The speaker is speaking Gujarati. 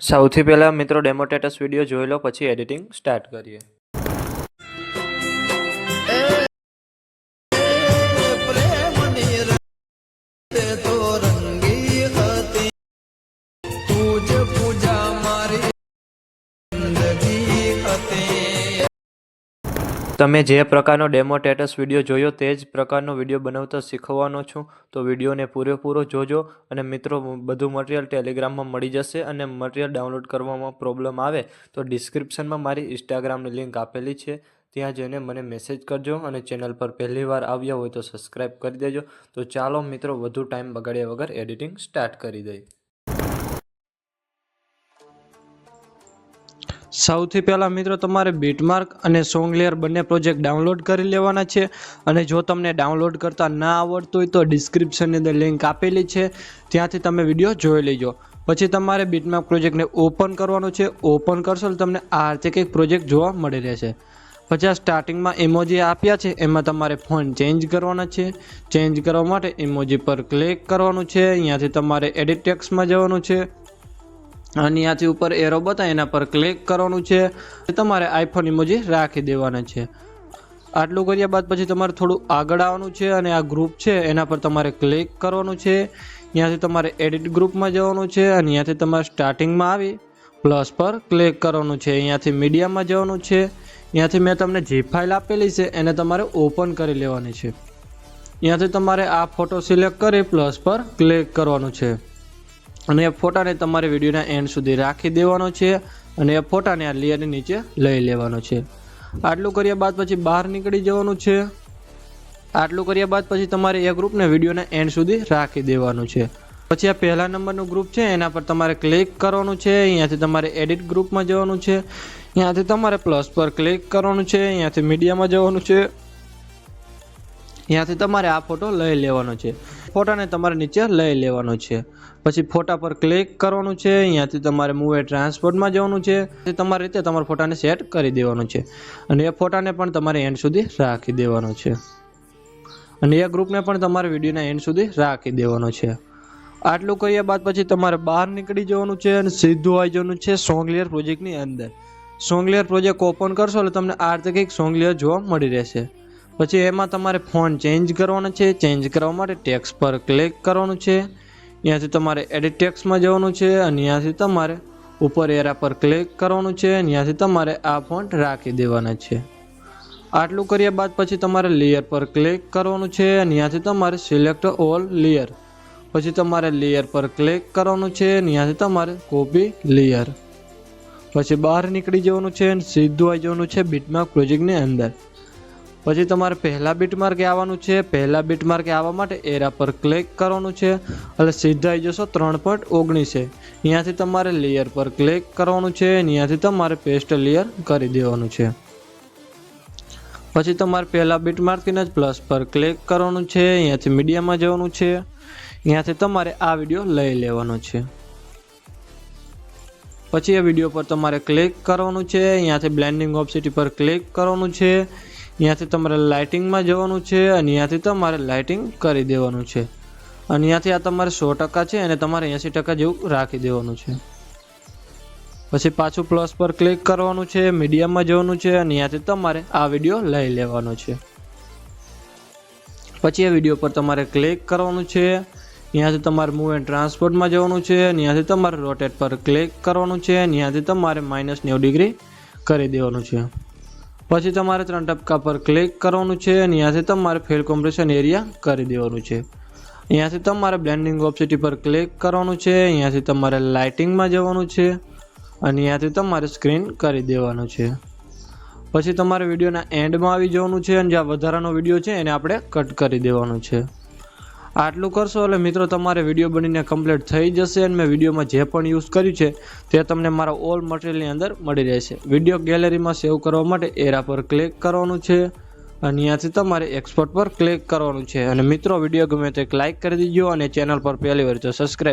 સૌથી પહેલાં મિત્રો ડેમો સ્ટેટસ વિડીયો જોઈ લો, પછી એડિટિંગ સ્ટાર્ટ કરીએ. તમે જે પ્રકારનો ડેમો સ્ટેટસ વિડીયો જોયો તે જ પ્રકારનો વિડીયો બનાવતા શીખવાનો છું, તો વિડીયોને પૂરેપૂરો જોજો. અને મિત્રો, બધું મટીરિયલ ટેલિગ્રામમાં મળી જશે. અને મટીરિયલ ડાઉનલોડ કરવામાં પ્રોબ્લેમ આવે તો ડિસ્ક્રિપ્શનમાં મારી ઇન્સ્ટાગ્રામની લિંક આપેલી છે, ત્યાં જઈને મને મેસેજ કરજો. અને ચેનલ પર પહેલી વાર આવ્યા હોય તો સબસ્ક્રાઈબ કરી દેજો. તો ચાલો મિત્રો, વધુ ટાઈમ બગાડ્યા વગર એડિટિંગ સ્ટાર્ટ કરી દઈએ. સૌથી પહેલાં મિત્રો, તમારે બીટમાર્ક અને સોંગ લેયર બંને પ્રોજેક્ટ ડાઉનલોડ કરી લેવાના છે. અને જો તમને ડાઉનલોડ કરતા ના આવડતું હોય તો ડિસ્ક્રિપ્શનની અંદર લિંક આપેલી છે, ત્યાંથી તમે વિડીયો જોઈ લેજો. પછી તમારે બીટમાર્ક પ્રોજેક્ટને ઓપન કરવાનો છે. ઓપન કરશો તો તમને આ રીતે કંઈક પ્રોજેક્ટ જોવા મળી રહેશે. પછી આ સ્ટાર્ટિંગમાં ઇમોજી આપ્યા છે, એમાં તમારે ફોન્ટ ચેન્જ કરવાના છે. ચેન્જ કરવા માટે ઇમોજી પર ક્લિક કરવાનું છે. અહીંયાથી તમારે એડિટ ટેક્સ્ટમાં જવાનું છે. અહીંયાથી ઉપર એરો બતાવે એના પર ક્લિક કરવાનું છે. તમારે આઈફોન ઇમોજી રાખી દેવાના છે. આટલું કર્યા બાદ પછી તમારે થોડું આગળ આવવાનું છે અને આ ગ્રુપ છે એના પર તમારે ક્લિક કરવાનું છે. અહીંયાથી તમારે એડિટ ગ્રુપમાં જવાનું છે. અને અહીંયાથી તમારે સ્ટાર્ટિંગમાં આવી પ્લસ પર ક્લિક કરવાનું છે. અહીંયાથી મીડિયામાં જવાનું છે. અહીંયાથી મેં તમને જે ફાઇલ આપેલી છે એને તમારે ઓપન કરી લેવાની છે. અહીંયાથી તમારે આ ફોટો સિલેક્ટ કરી પ્લસ પર ક્લિક કરવાનું છે. અને એ ફોટાને તમારે વિડીયોના એન્ડ સુધી રાખી દેવાનો છે. અને એ ફોટાને આ લેયરની નીચે લઈ લેવાનો છે. આટલું કર્યા બાદ પછી બહાર નીકળી જવાનું છે. આટલું કર્યા બાદ પછી તમારે એ ગ્રુપને વિડીયોના એન્ડ સુધી રાખી દેવાનું છે. પછી આ પહેલા નંબરનું ગ્રુપ છે એના પર તમારે ક્લિક કરવાનું છે. અહીંયાથી તમારે એડિટ ગ્રુપમાં જવાનું છે. અહીંયાથી તમારે પ્લસ પર ક્લિક કરવાનું છે. અહીંયાથી મીડિયામાં જવાનું છે. અહીંયાથી તમારે આ ફોટો લઈ લેવાનો છે. ફોટાને તમારે નીચે લઈ લેવાનો છે. પછી ફોટા પર ક્લિક કરવાનું છે. અહીંયાથી તમારે મૂવ એ ટ્રાન્સપોર્ટમાં જવાનું છે. તમારી રીતે તમારા ફોટાને સેટ કરી દેવાનો છે. અને એ ફોટાને પણ તમારે એન્ડ સુધી રાખી દેવાનો છે. અને એ ગ્રુપને પણ તમારે વિડીયોના એન્ડ સુધી રાખી દેવાનો છે. આટલું કર્યા બાદ પછી તમારે બહાર નીકળી જવાનું છે અને સીધું આવી જવાનું છે સોંગ લેયર પ્રોજેક્ટની અંદર. સોંગ લેયર પ્રોજેક્ટ ઓપન કરશો એટલે તમને આ રીતે કંઈક સોંગ લેયર જોવા મળી રહેશે. પછી એમાં તમારે ફોન્ટ ચેન્જ કરવાનો છે. ચેન્જ કરવા માટે ટેક્સ્ટ પર ક્લિક કરવાનું છે. અહીંયાથી તમારે એડિટ ટેક્સ્ટમાં જવાનું છે. અને અહીંયાથી તમારે ઉપર એરા પર ક્લિક કરવાનું છે. અહીંયાથી તમારે આ ફોન્ટ રાખી દેવાના છે. આટલું કર્યા બાદ પછી તમારે લેયર પર ક્લિક કરવાનું છે. અને અહીંયાથી તમારે સિલેક્ટ ઓલ લેયર. પછી તમારે લેયર પર ક્લિક કરવાનું છે. અહીંયાથી તમારે કોપી લેયર. પછી બહાર નીકળી જવાનું છે અને સીધું આવી જવાનું છે બીટમાર્ક પ્રોજેક્ટની અંદર. પછી તમારે પહેલા બીટમાર્કે આવવાનું છે. પહેલા બીટમાર્કે આવવા માટે એરા પર ક્લિક કરવાનું છે. એટલે સીધા આવી જશો 3.19. અહીંયાથી તમારે લેયર પર ક્લિક કરવાનું છે. અહીંયાથી તમારે પેસ્ટ લેયર કરી દેવાનું છે. પછી તમારે પહેલા બીટમાર્કને જ પ્લસ પર ક્લિક કરવાનું છે. અહીંયાથી મીડિયામાં જવાનું છે. અહીંયાથી તમારે આ વિડીયો લઈ લેવાનો છે. પછી એ વિડીયો પર તમારે ક્લિક કરવાનું છે. અહીંયાથી બ્લેન્ડિંગ ઓપ્સિટી પર ક્લિક કરવાનું છે. અહીંયાથી તમારે લાઇટિંગમાં જવાનું છે. અને અહીંયાથી તમારે લાઇટિંગ કરી દેવાનું છે. અને અહીંયાથી આ તમારે 100% છે અને તમારે 80% જેવું રાખી દેવાનું છે. પછી પાછું પ્લસ પર ક્લિક કરવાનું છે. મીડિયામાં જવાનું છે. અને અહીંયાથી તમારે આ વિડીયો લઈ લેવાનો છે. પછી એ વિડીયો પર તમારે ક્લિક કરવાનું છે. અહીંયાથી તમારે મૂવ એન્ડ ટ્રાન્સપોર્ટમાં જવાનું છે. અહીંયાથી તમારે રોટેટ પર ક્લિક કરવાનું છે. અહીંયાથી તમારે -90 ડિગ્રી કરી દેવાનું છે. પછી તમારે 3 ટપકા પર ક્લિક કરવાનું છે. અને અહીંયાથી તમારે ફિલ કોમ્પ્રેશન એરિયા કરી દેવાનું છે. અહીંયાથી તમારે બ્લેન્ડિંગ ઓપ્સિટી પર ક્લિક કરવાનું છે. અહીંયાથી તમારે લાઇટિંગમાં જવાનું છે. અને અહીંયાથી તમારે સ્ક્રીન કરી દેવાનું છે. પછી તમારે વિડીયોના એન્ડમાં આવી જવાનું છે. અને જ્યાં વધારાનો વિડીયો છે એને આપણે કટ કરી દેવાનું છે. આટલું કરશો એટલે મિત્રો તમારે વિડીયો બનીને કમ્પ્લીટ થઈ જશે. અને મેં વિડીયોમાં જે પણ યુઝ કર્યું છે તે તમને મારા ઓલ મટીરિયલની અંદર મળી રહેશે. વિડીયો ગેલેરીમાં સેવ કરવા માટે એરા પર ક્લિક કરવાનું છે. અને અહીંયાથી તમારે એક્સપોર્ટ પર ક્લિક કરવાનું છે. અને મિત્રો, વિડીયો ગમે તો એક લાઇક કરી દીજો. અને ચેનલ પર પહેલી વાર તો સબસ્ક્રાઈબ